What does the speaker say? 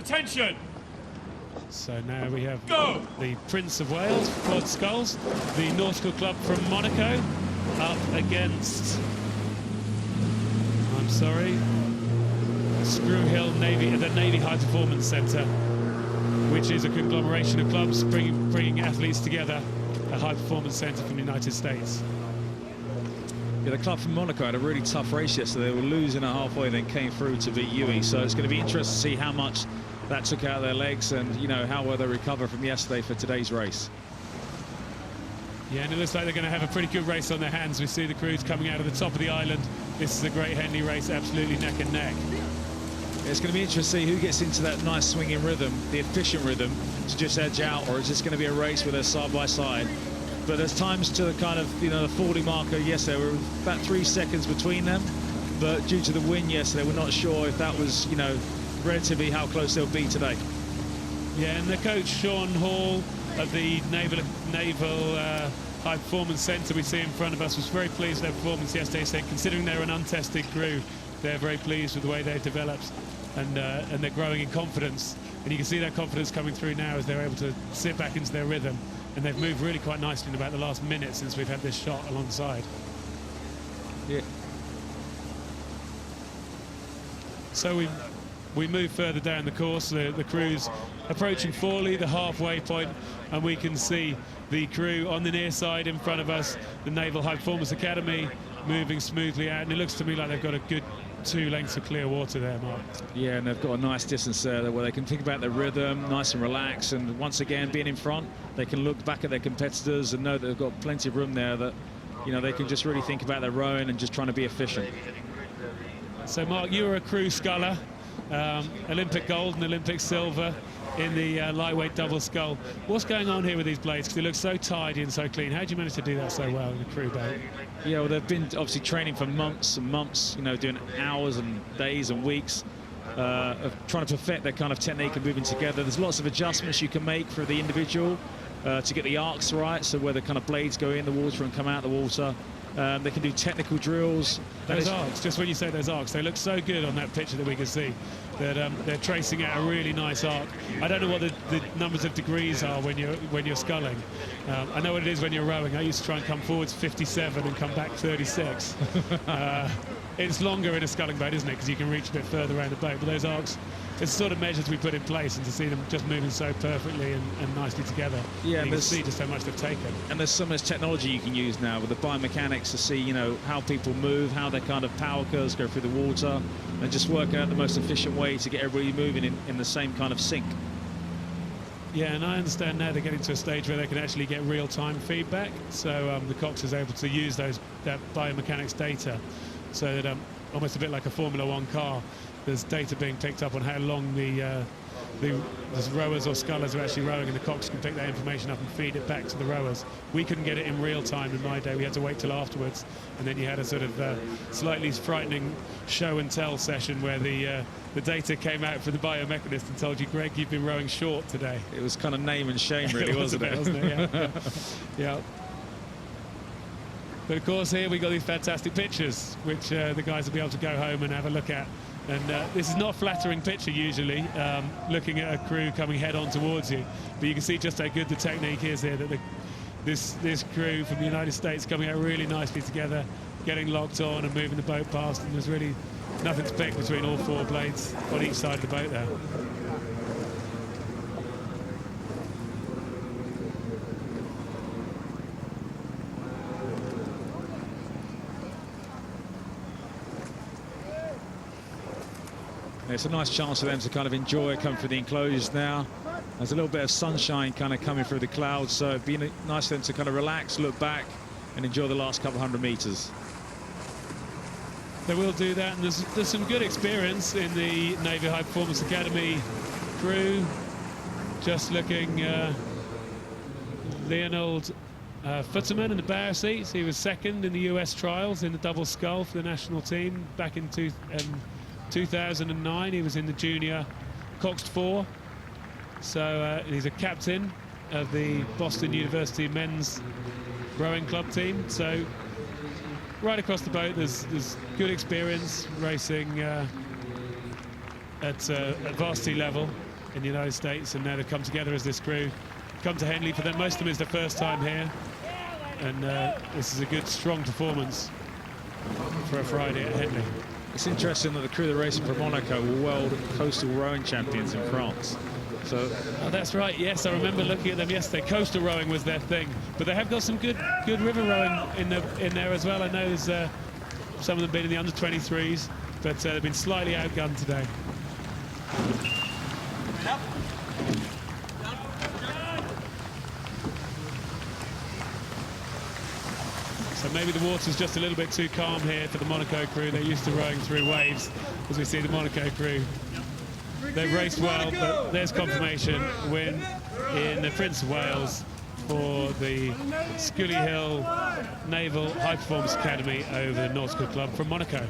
Attention! So now we have Go! the Prince of Wales, Quad Sculls, the Nautical Club from Monaco, up against, I'm sorry, Schuylkill Navy, the Navy High Performance Centre, which is a conglomeration of clubs bringing athletes together, a high performance centre from the United States. Yeah, the club from Monaco had a really tough race yesterday. They were losing at halfway, then came through to beat UE. So it's going to be interesting to see how much that took out of their legs and, you know, how well they recover from yesterday for today's race. Yeah, and it looks like they're going to have a pretty good race on their hands. We see the crews coming out of the top of the island. This is a great Henley race, absolutely neck and neck. It's going to be interesting to see who gets into that nice swinging rhythm, the efficient rhythm, to just edge out, or is this going to be a race where they're side by side? But there's times to the kind of, you know, the 40 marker yesterday, we were about 3 seconds between them, but due to the wind yesterday, we're not sure if that was, you know, relatively how close they'll be today. Yeah, and the coach, Sean Hall, of the Naval High Performance Centre we see in front of us, was very pleased with their performance yesterday. Said, considering they're an untested crew, they're very pleased with the way they've developed, and they're growing in confidence. And you can see that confidence coming through now as they're able to sit back into their rhythm. And they've moved really quite nicely in about the last minute since we've had this shot alongside. Yeah. So we move further down the course. The crew's approaching Forley, the halfway point, and we can see the crew on the near side in front of us, the Naval High Performance Academy, moving smoothly out. And it looks to me like they've got a good 2 lengths of clear water there, Mark. Yeah, and they've got a nice distance there where they can think about their rhythm, nice and relaxed, and once again, being in front, they can look back at their competitors and know that they've got plenty of room there, that, you know, they can just really think about their rowing and just trying to be efficient. So, Mark, you were a crew sculler, Olympic gold and Olympic silver in the lightweight double scull. What's going on here with these blades? Because they look so tidy and so clean. How did you manage to do that so well in a crew boat? Yeah, well, they've been obviously training for months and months, you know, doing hours and days and weeks of trying to perfect their kind of technique and moving together. There's lots of adjustments you can make for the individual to get the arcs right, so where the kind of blades go in the water and come out the water. They can do technical drills. Those arcs, just when you say those arcs, they look so good on that picture that we can see that they're tracing out a really nice arc. I don't know what the numbers of degrees are when you're sculling. I know what it is when you're rowing. I used to try and come forwards 57 and come back 36. It's longer in a sculling boat, isn't it? Because you can reach a bit further around the boat. But those arcs, it's the sort of measures we put in place, and to see them just moving so perfectly and nicely together. Yeah, you can see just how much they've taken. And there's so much technology you can use now with the biomechanics to see, you know, how people move, how their kind of power curves go through the water, and just work out the most efficient way to get everybody moving in the same kind of sync. Yeah, and I understand now they're getting to a stage where they can actually get real-time feedback. So the Cox is able to use that biomechanics data, so that almost a bit like a Formula One car, there's data being picked up on how long the rowers or scullers are actually rowing, and the Cox can pick that information up and feed it back to the rowers. We couldn't get it in real time in my day. We had to wait till afterwards, and then you had a sort of slightly frightening show and tell session where the data came out for the biomechanist and told you, Greg, you've been rowing short today. It was kind of name and shame, really, wasn't it? Wasn't it? Yeah. Yeah. But of course, here we got these fantastic pictures, which the guys will be able to go home and have a look at. And this is not a flattering picture usually, looking at a crew coming head on towards you. But you can see just how good the technique is here, that this crew from the United States coming out really nicely together, getting locked on and moving the boat past, and there's really nothing to pick between all 4 blades on each side of the boat there. It's a nice chance for them to kind of enjoy coming through the enclosures now. There's a little bit of sunshine kind of coming through the clouds, so it'd be nice for them to kind of relax, look back, and enjoy the last couple hundred meters. They will do that, and there's some good experience in the Navy High Performance Academy crew. Just looking, Leonard Futterman in the bow seats. He was second in the US trials in the double scull for the national team back in 2009. He was in the junior Coxed 4. So he's a captain of the Boston University men's rowing club team. So right across the boat, there's good experience racing at varsity level. in the United States, and now they've come together as this crew. Come to Henley. For them, most of them is their first time here, and this is a good, strong performance for a Friday at Henley. It's interesting that the crew that are racing for Monaco were world coastal rowing champions in France. So that's right. Yes, I remember looking at them yesterday. Coastal rowing was their thing, but they have got some good river rowing in there as well. I know there's some of them been in the under-23s, but they've been slightly outgunned today. So maybe the water's just a little bit too calm here for the Monaco crew. They're used to rowing through waves, as we see the Monaco crew. They've raced well, but there's confirmation. Win in the Prince of Wales for the Schuylkill Naval High Performance Academy over the Nautical Club from Monaco.